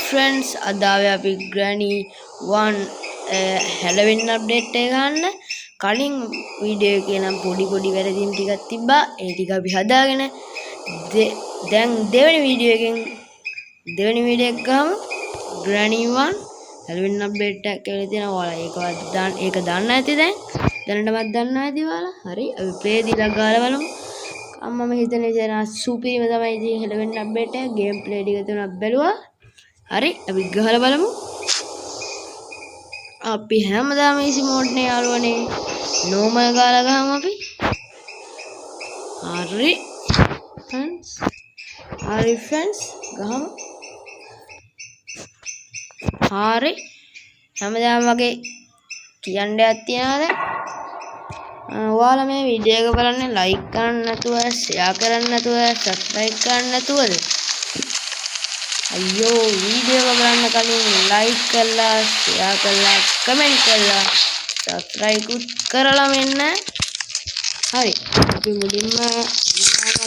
friends, අදාවේ අපි Granny 1 Halloween update එක ගන්න. කලින් වීඩියෝ එකේ නම් පොඩි වැරදීම් ටිකක් තිබ්බා. ඒ ටික අපි හදාගෙන දැන් දෙවෙනි වීඩියෝ එක ගමු. Granny 1 Halloween update එක කියලා තියෙනවා. ඔයාලා ඒක දන්න ඇති දැන්. දැනටමත් දන්න ඇති ඔයාලා. හරි. අපි play දීලා ගාලා බලමු. අම්මම හිතන්නේ දැන් සුපිරිම තමයි ඉතින් Halloween update එක. ගේම් ප්ලේ ටික තුනක් බැලුවා. හරි අපි ගහලා බලමු. අපි හැමදාම easy mode නේ යාළුවනේ. normal ගාලා ගහමු අපි. හරි friends ගහමු. හරි හැමදාම වගේ කියන්න දෙයක් තියනවාද? ඔයාලා මේ වීඩියෝ එක බලන්නේ like කරන්න නැතුව, share කරන්න නැතුව, subscribe කරන්න නැතුවද? අයියෝ වීඩියෝ එක බලන්න කලින් like කරලා, share කරලා, comment කරලා, subscribe කරලා මෙන්න. හරි අපි මුලින්ම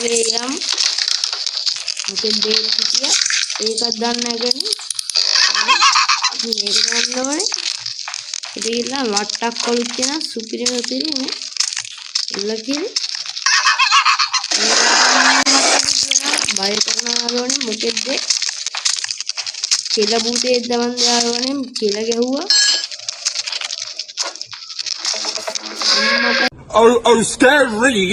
වගේ යම් මොකද මේක ඒකක් දන්න නැගෙන අපි මේක ගන්න ඕනේ. ඉතින් ඉල්ලා වට්ටක් කොළුත් කියන සුපිරිම තියෙන්නේ ඉල්ලකිරි බය කරනවා ඕනේ. මොකෙද්ද කෙල බූතේ දමන් දාවනේ කෙල ගැහුවා. Oh, scary.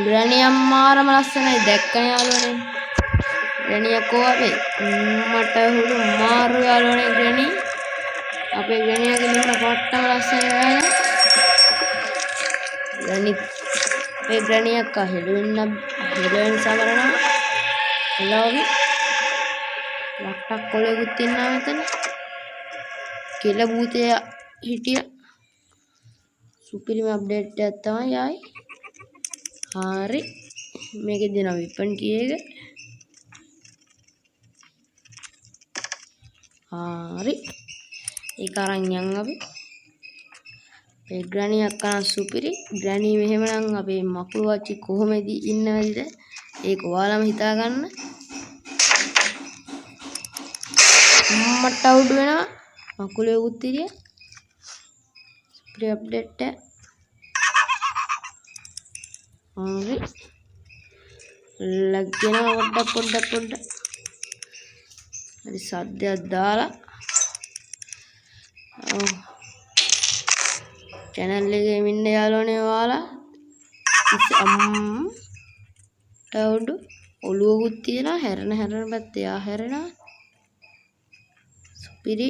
Granny අම්මාරම ලස්සනයි දැක්කනේ යාළුවනේ. Granny අකෝ අපේ මට හුරු මාරු යාළුවනේ Granny. අපේ Granny එක මෙන්න පට්ටම ලස්සනයි නේද? Granny අක්ක Halloween සමරනවා. hello වට්ටක් කොලෙකුත් ඉන්නවා මෙතන. කෙල භූතය හිටිය සුපිරිම අප්ඩේට් එකක් තමයි ආයි. හරි මේකේ දෙන වෙපන් කී එක. හරි ඒක අරන් යන් අපි. මේ Granny අක්කා සුපිරි. Granny මෙහෙමනම් අපේ මකුළු වච්චි කොහොමද ඉන්නවද? ඒක ඔයාලම හිතා ගන්න. මට අවුඩ් වෙනවා. මකුළේ උත්තිරිය. සුපිරි අප්ඩේට් එක. හරි ලග්ගෙනවා පොඩ්ඩක් හරි සද්දයක් දාලා channel එකේ ඉන්න යාළුවනේ ඔයාලා ටවුඩ් ඔළුවකුත් තියලා හැරෙන පැත්තේ යා හැරෙනවා. සුපිරි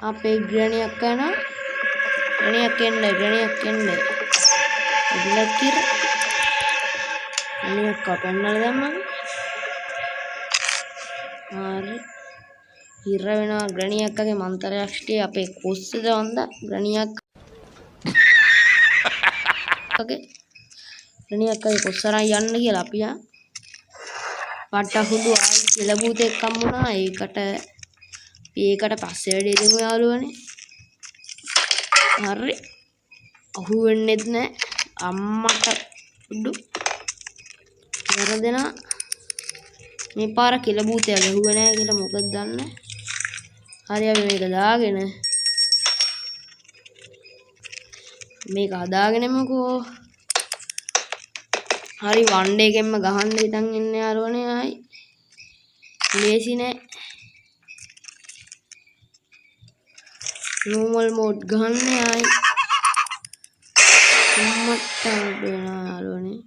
අපේ Granny අක්කා නා Granny අක්කෙන් ඉල්ලකිර Granny අක්කා පෙන්නලා දැම්මම හරි ඉර වෙනවා. Granny අක්කගේ මන්තරයක් ශ්ටේ අපේ කොස්සද වන්දා Granny අක්කගේ කොස්සරන් යන්න කියලා අපි පට්ට හුදු ආයි කෙල භූතෙක් හම්බුණා. ඒකට පස්සේ වැඩේ දෙමු යාළුවනේ. හරි අහු වෙන්නෙත් නෑ අම්මට උඩු වැරදෙනා. මේ පාර කෙල භූතය ගැහුවේ නෑ කියලා මොකද දන්නේ. හරි අපි මේක දාගෙන මේක හදාගෙනමුකෝ. හරි වන් ඩේ එකෙන්ම ගහන්න හිතන් ඉන්නේ යාළුවනේ. ආයි ලේසි නෑ. normal mode ගහන්න ආයි මට වෙනවා යාළුවනේ.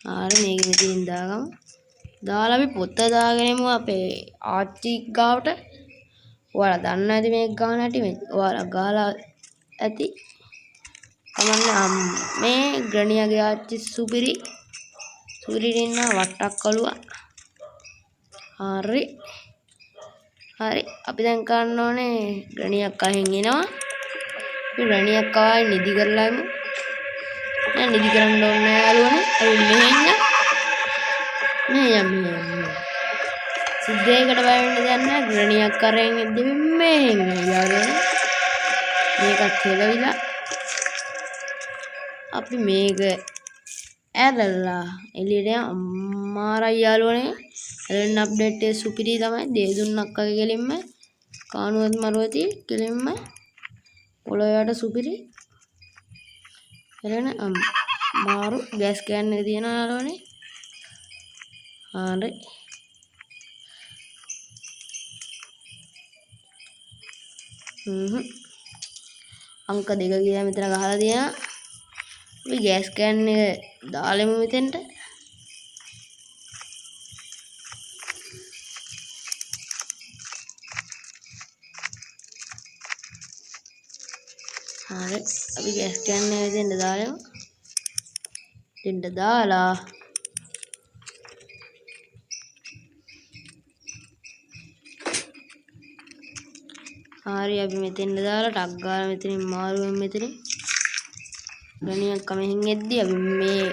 හරි මේක මෙතනින් දාගමු. දාලා අපි පොත දාගෙනමු අපේ ආච්චි ගාවට. ඔයාලා දන්න ඇති මේක ගහන හැටි. ඔයාලා ගහලා ඇති. කමන්නේ මේ Granny ගේ ආච්චි සුපිරි ඉන්න වට්ටක් කළුවා. හරි අපි දැන් කරන්න ඕනේ Granny අක්කාගෙන් එනවා. අපි Granny අක්කාව නිදි කරලා ඉමු. නෑ නිදි කරන්න ඕනේ යාළුවනේ. අපි මෙහෙන් සිද්ධයකට බය වෙන්න දෙයක් නෑ. Granny අක්කාරෙන් ඉද්දි මෙහෙන් යාළුවනේ. මේකත් හෙලවිලා අපි මේක ඇරලා එළියට අම්මාරයි යාළුවනේ එලෙන් අප්ඩේට් එක සුපිරි තමයි දේදුන් අක්කගේ කෙලින්ම කානුවත් මරුවති කෙලින්ම පොළොයට සුපිරි එලෙන මාරු ගෑස් කෑන් එක තියෙන යාළුවනේ හරි අංක 2 කියලා මෙතන ගහලා තියෙනවා අපි ගෑස් කෑන් එක දාලෙමු මෙතෙන්ට හරි අපි ගෑස් කෑන් එක මෙතෙන්ට දාලෙමු දෙන්න දාලා හරි අපි මෙතෙන්ට දාලා ටක් ගාලා මෙතනින් මාරුවෙන් මෙතනින් ගණියක් කමෙන් එද්දි අපි මේ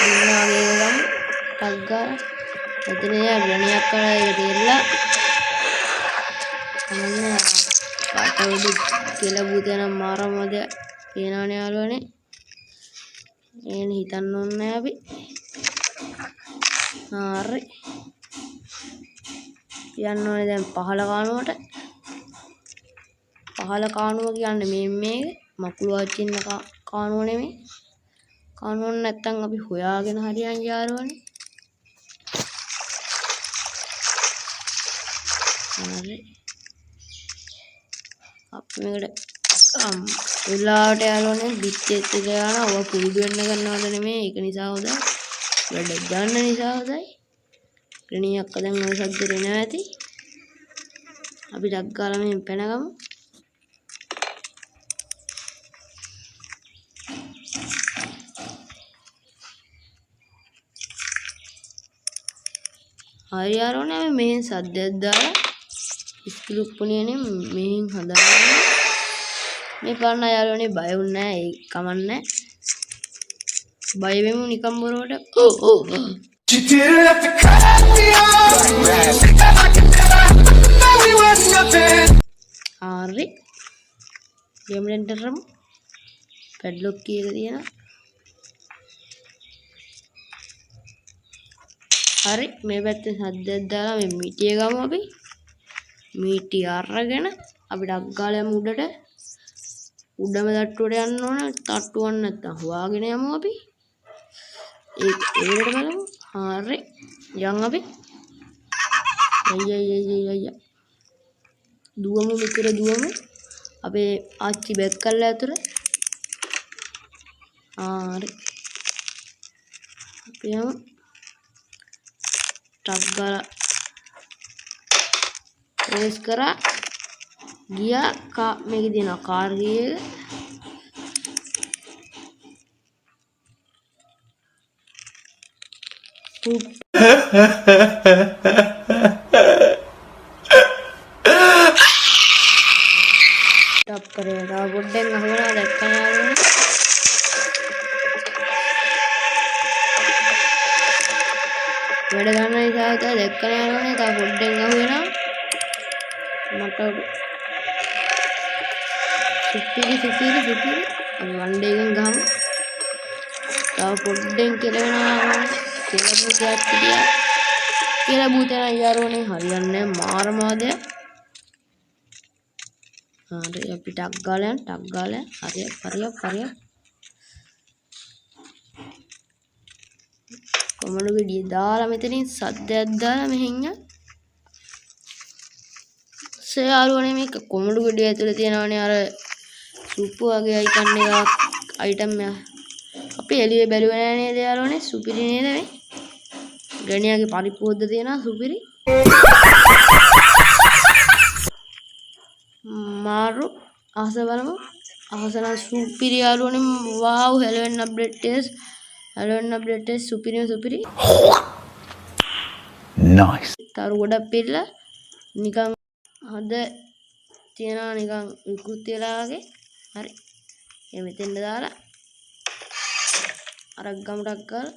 දුන්නාගේ ගමු ටක් ගාලා මෙතන යා ගණියක් කරලා ඒක තේරලා අන්න පාටවලු කියලා බුතන මාරමද කියනවනේ යාළුවනේ එන හිතන්න ඕනේ අපි හරි යන්න ඕනේ දැන් 15 කාණුවට 15 කාණුව කියන්නේ මේක මකුළු ආච්චින්න කාණුව නෙමෙයි කාණුව නැත්තම් අපි හොයාගෙන හරියන් යාළුවනේ හරි අපි මේකට වෙලාවට යාළුවනේ පිටිෙත් ගියාන ඔය පුරුදු වෙන්න ගන්නවද නෙමෙයි ඒක නිසා හොඳයි වැඩ ගන්න නිසා හොඳයි ගණියක් දැන් ඔය සද්දේ එනවා ඇති අපි ඩක් ගාලා මෙහෙන් පැනගමු හරි යාළුවනේ අපි මෙහෙන් සද්දයක් දාලා ඉස්කිලුප්පුණියනේ මෙහෙන් හදාගන්න මේ පාන්න යාළුවනේ බය වුන්නේ නැහැ ඒ කමන්නේ බය වෙමු නිකම් බොරුවට You didn't have to cut me off. I could never know we were nothing. හරි ගෙම්ලෙන්ටරම් පැඩ්ලොක් කීයක තියෙනවා හරි මේ පැත්තේ සද්දයක් දාලා මේ මිටිය ගමු අපි මිටිය අරගෙන අපි ඩක් ගාලා යමු උඩට උඩම තට්ටුවට යන්න ඕන තට්ටුවක් නැත්තම් හොයාගෙන යමු අපි ඒකට බලමු හරි යන් අපි අයිය දුවමු මෙතන දුවමු අපේ ආච්චි බැක් කරලා ඇතුළ හරි අපි යමු ටක් ගාලා ප්‍රෙස් කරා ගියා මේකේ තියෙනවා කාර් කී එක ටප් කරේ තව පොඩ්ඩක් අහුවලා දැක්කම යාළුවනේ වැඩ ගන්න නිසා දැක්කම යාළුවනේ තව පොඩ්ඩක් අහුවෙනවා මට සුපිරි වන්ඩේගෙන් ගහමු තව පොඩ්ඩෙන් කෙලවෙනවා කියලා බුතන යාළුවනේ හරියන්නේ මාරමාදය හරි අපි ටක් ගාලා හරිය කොමඩු ගෙඩිය දාලා මෙතනින් සද්දයක් දාලා මෙහෙන් යාළුවනේ මේක කොමඩු ගෙඩිය ඇතුලේ තියෙනවනේ අර සුප්පු වගේ අයිටම් එක අපි එළියේ බැලුවේ නෑ නේද යාළුවනේ සුපිරි නේද මේ ගණියාගේ පරිප්පුවද්ද තියෙනවා සුපිරි මාරු අහස බලමු අහසන සුපිරි යාළුවනේ වාව් හෙලවෙන් අප්ඩේට් සුපිරි Nice. තරු ගොඩක් පිළ නිකන් හද තියනවා නිකන් විකෘති වෙලා වගේ හරි මේ මෙතෙන්ද දාලා අර ගමඩක් ගාලා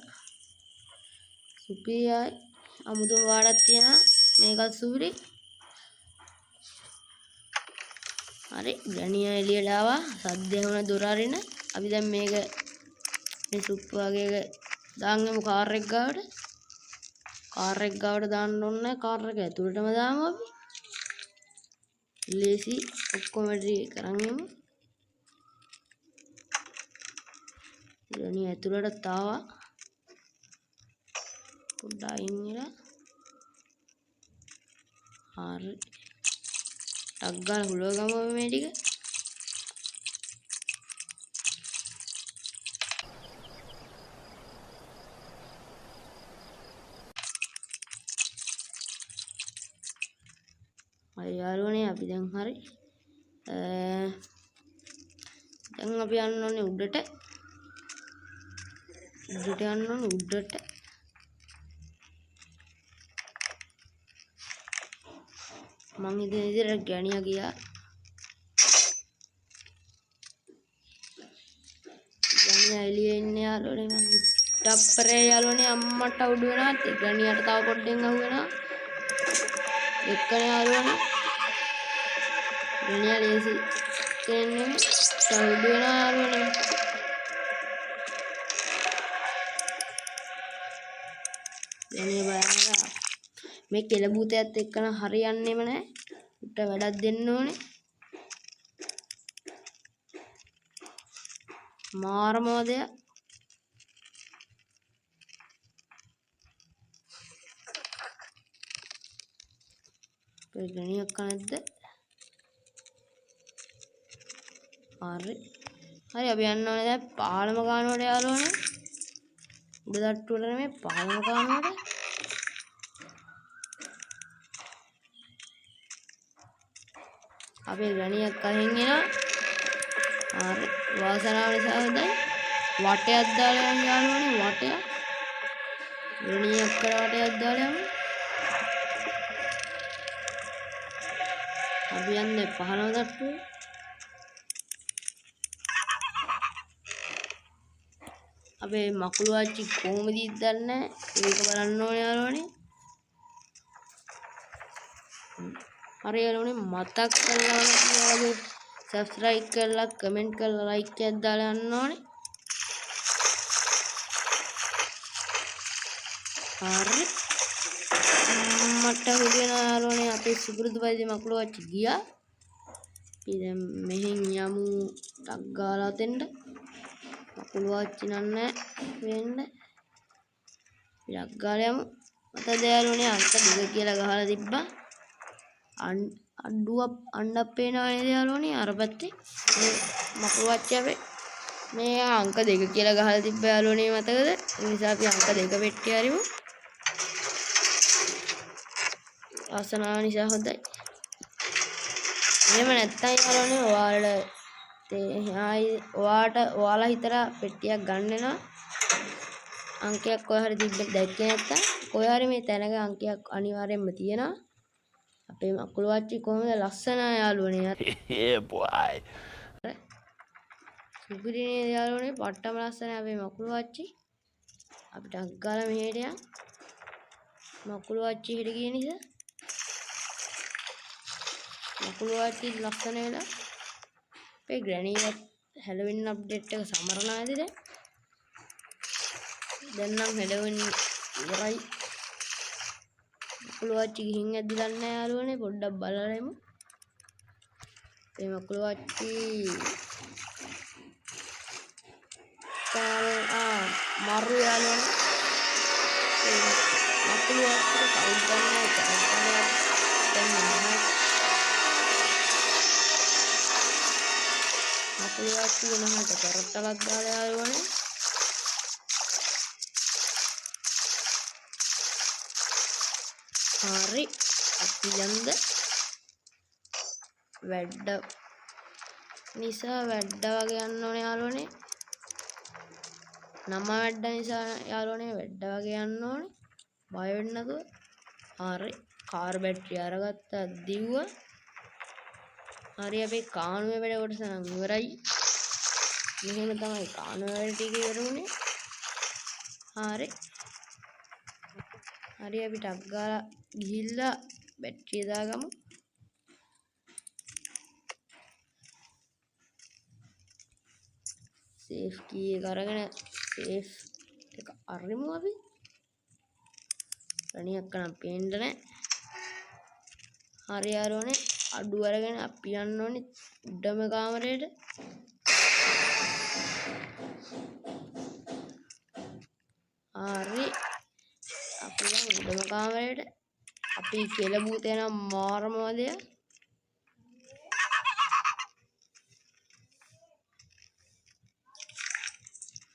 සුපිරියයි අමුතුම වාඩක් තියෙනවා මේකත් සුපිරි හරි ගණියා එළියට ආවා සද්දය වුණ දොර අරින අපි දැන් මේක මේ සුප්පු වගේ දාන්නෙමු කාර් එක ගාවට. කාර් එක ගාවට දාන්න ඕනේ කාර් එක ඇතුළටම දාමු අපි. ලේසි ඔක්කොම ටික කරන් යමු. ඉතින් ඇතුළට ආවා. පොඩ්ඩක් අයින් වෙලා. හරි. ටක් ගාලා හුලව ගමු මේ ටික. හරි යාළුවනේ අපි දැන් හරි. දැන් අපි යන්න ඕනේ උඩට. උඩට යන්න ඕනේ උඩට. මං ඉතින් ඉතින් ගැණියා ගියා. ගැණියා එළියේ ඉන්නේ යාළුවනේ මං ටප්පරේ යාළුවනේ අම්මට උඩ වෙනවා. ගැණියාට තව පොඩ්ඩෙන් අහු වෙනවා. එක්කනේ යාළුවනේ. ගැණියා ලේසි කෙන්නේ තව උඩ වෙනවා යාළුවනේ. ගැණියා බලන්න මේ කෙලබූතයත් එක්කන හරියන්නේම නැහැ. උට වැඩක් දෙන්න ඕනේ. මාරමෝදය. ගැණියක් නැද්ද? හරි. හරි අපි යන්න ඕනේ දැන් පාලම ගන්නවට යාළුවනේ. උඩ තට්ටුවට නෙමෙයි පාලම ගන්නවට. අපේ ගැණියක් අහින් එනවා. හරි. වාසනාව නිසා හොඳයි. වටයක් දාලා යන්න යාළුවනේ වටයක්. ගැණියක් කර වටයක් දාලා යමු. අපි යන්නේ 15 තට්ටුවේ. අපේ මකුළු ආච්චි කොහොමද ඉදන්නේ? ඒක බලන්න ඕනේ යාළුවනේ. හරි යාළුවනේ මතක් කරලා වගේ subscribe කරලා comment කරලා like එකක් දාලා යන්න ඕනේ. හරි. මට හුදෙනා යාළුවනේ අපේ සුපුරුදු වයිදේ මකුළු ආච්චි ගියා. අපි දැන් මෙහෙන් යමු ටක් ගාලා තෙන්න. මකුළු ආච්චි නන්නේ වෙන්න. ටක් ගාලා යමු. මතද යාළුවනේ අංක 2 කියලා ගහලා තිබ්බා. අඩුවක් අණ්ඩක් පේනවා නේද යාළුවනේ අර පැත්තේ. මේ මකුළු ආච්චි අපේ මේ අංක 2 කියලා ගහලා තිබ්බ යාළුවනේ මතකද? ඒ නිසා අපි අංක 2 පෙට්ටිය හරිමු. ආසනාව නිසා හොඳයි. එහෙම නැත්තම් යාළුවනේ ඔයාලා හිතලා පෙට්ටියක් ගන්න වෙනවා. අංකයක් කොහේ හරි තිබ්බ දැක්කේ නැත්තම් කොහේ හරි මේ තැනක අංකයක් අනිවාර්යෙන්ම තියෙනවා. අපේ මකුළු ආච්චි කොහොමද ලස්සන යාළුවනේ. Yeah, boy. සුපිරිනේ යාළුවනේ පට්ටම ලස්සනයි අපේ මකුළු ආච්චි. අපිට අග්ගාලා මෙහෙට යන්. මකුළු ආච්චි හෙට ගිය නිසා මකුළු ආච්චි ලස්සන වෙලා අපේ ග්‍රැනීවත් හැලොවින් අප්ඩේට් එක සමරනවා ඇති දැන්. දැන් නම් හැලොවින් ඉවරයි. මකුළු ආච්චි ගිහින් ඇද්ද දන්නේ නැහැ යාළුවනේ පොඩ්ඩක් බලලා එමු. මේ මකුළු ආච්චි මරු යාළුවනේ. මකුළු ආච්චිට කවුද දන්නේ නැහැ. මකුළු ආච්චි වෙනහට කරට්ටලක් දාලා යාළුවනේ. හරි අපි යන්ද වැඩ නිසා වැඩ වගේ යන්න ඕනේ යාළුවනේ. නම වැඩ නිසා යාළුවනේ වැඩ වගේ යන්න ඕනේ. බය වෙන්න නැතුව. හරි කාර් බැටරිය අරගත්තා දිව්වා. හරි අපේ කානුවේ වැඩ කොටස නම් ඉවරයි. මෙහෙම තමයි කානුවේ වැඩ ටික ඉවර වුනේ. හරි. හරි අපි ටක් ගාලා ගිහිල්ලා බැටරිය දාගමු. සේෆ් කී එක අරගෙන සේෆ් එක අරිමු අපි. ගණියක් නම් පේන්න නැහැ. හරි යාළුවනේ අඩු අරගෙන අපි යන්න ඕනේ උඩම කාමරේට. හරි අපි යමු උඩම කාමරේට. අපි කෙල භූතය නම් මාරම වදය.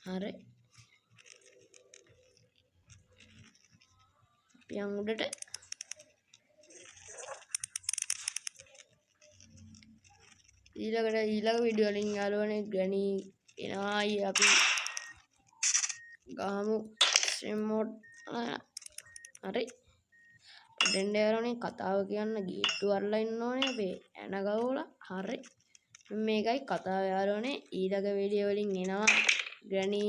හරි අපි යමු උඩට. ඊළඟ වීඩියෝ වලින් යාළුවනේ ග්‍රැනි එනවා. අපි ගහමු ස්ට්‍රීම් මෝඩ්. හරි දෙන්න යාළුවනේ කතාව කියන්න ගේට්ටු අරලා ඉන්න ඕනේ අපි එන ගවලා. හරි මේකයි කතාව යාළුවනේ. ඊළඟ වීඩියෝ වලින් එනවා ග්‍රැනි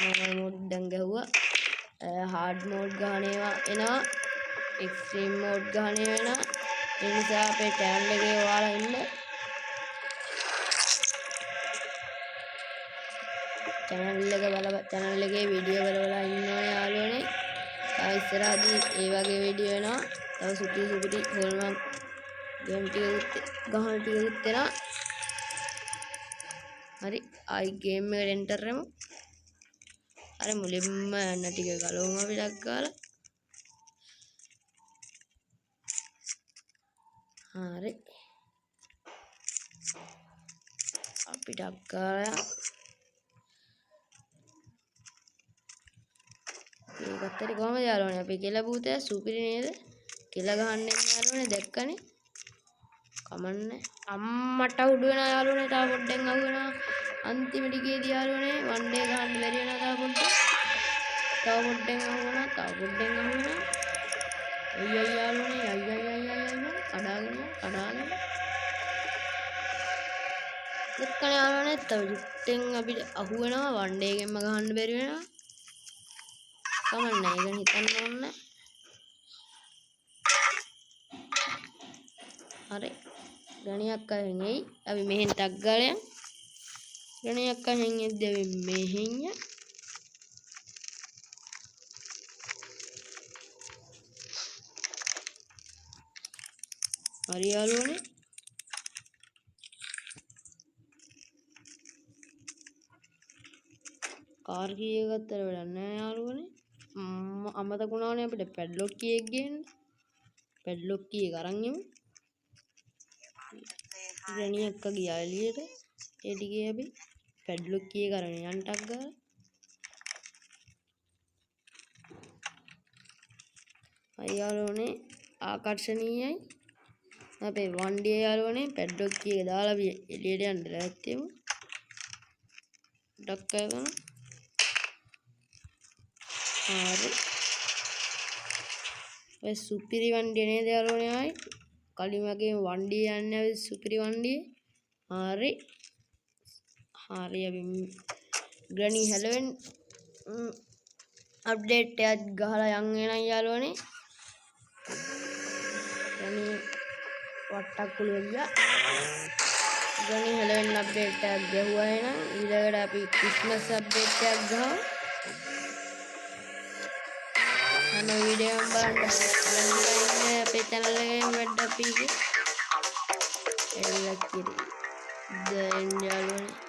නෝමල් මෝඩ් දැන් ගැහුවා. හાર્ඩ් මෝඩ් ගහන ඒවා එනවා. එක්ස්ට්‍රීම් මෝඩ් ගහන ඒවා එනවා. ඒ නිසා අපේ channel එකේ ඔයාලා ඉන්න channel එකේ වීඩියෝ බලලා ඉන්න ඕනේ යාළුවනේ. ඉස්සරහදී ඒ වගේ වීඩියෝ එනවා. තව සුපිරි හොල්මන් ගේම් ටිකකුත් ගහන ටිකකුත් එනවා. හරි ආයි ගේම් එකට එන්ටර් වෙමු. අර මුලින්ම යන්න ටික ගලවමු අපි ඩක් ගාලා. හරි අපි ඩක් ගාලා ඒකත් හරි කොහමද යාළුවනේ අපි කෙල භූතය සුපිරි නේද? කෙල ගහන්න යාළුවනේ දැක්කනේ. කමන්නේ අම්මට උඩ වෙනා යාළුවනේ. තාම පොඩ්ඩෙන් අහු වෙනවා. අන්තිම ටිකේදී යාළුවනේ වන් ඩේ ගහන්න බැරි වෙනවා. තාම පොඩ්ඩෙන් අහු වෙනවා. අයියයි යාළුවනේ අයියයි කඩාගෙන දෙක්කනේ යාළුවනේ. තව ජුට්ටෙන් අපිට අහු වෙනවා. වන් ඩේ ගෙම්ම ගහන්න බැරි වෙනවා. කමන්නේ ඒක හිතන්න ඕනේ. හරි ගණියක් අහෙන් එයි. අපි මෙහෙන් ටක් ගාලා යන්. ගණියක් අහෙන් එද්දී අපි මෙහෙන් යන්. හරි යාළුවනේ කාර් කී එක ගත්තට වැඩක් නැහැ යාළුවනේ. අමතක වුණානේ අපිට පැඩ්ලොක් කී එක ගේන්න. පැඩ්ලොක් කී එක අරන් යමු. ග්‍රැනි අක්කා ගියා එළියට. ඒ ටිකේ අපි පැඩ්ලොක් කී එක අරගෙන යන්න ටක් ගාලා. අය යාළුවනේ ආකර්ෂණීයයි. අපේ වන්ඩිය යාළුවනේ පැඩ්ලොක් කී එක දාලා අපි එළියට යන්න ලෑස්තිමු. ඩක් කරගෙන හරි ඔය සුපිරි වන්ඩිය නේද යාළුවනේ. ආයි කලින් වගේ වන්ඩිය යන්නේ අපි සුපිරි වන්ඩිය. හරි අපි ග්‍රැනි හැලවෙන් අප්ඩේට් එකක් ගහලා යන් වෙනයි යාළුවනේ. ග්‍රැනි වට්ටක් කුළු ගියා. ග්‍රැනි හැලවෙන් අප්ඩේට් එකක් ගැහුවා එහෙනම් ඊළඟට අපි ක්‍රිස්මස් අප්ඩේට් එකක් ගහමු. අන්න වීඩියෝ එක බලන්න අපේ channel එකෙන් වැඩ අපි එල්ලක් කිරි දැන් යාළුවනේ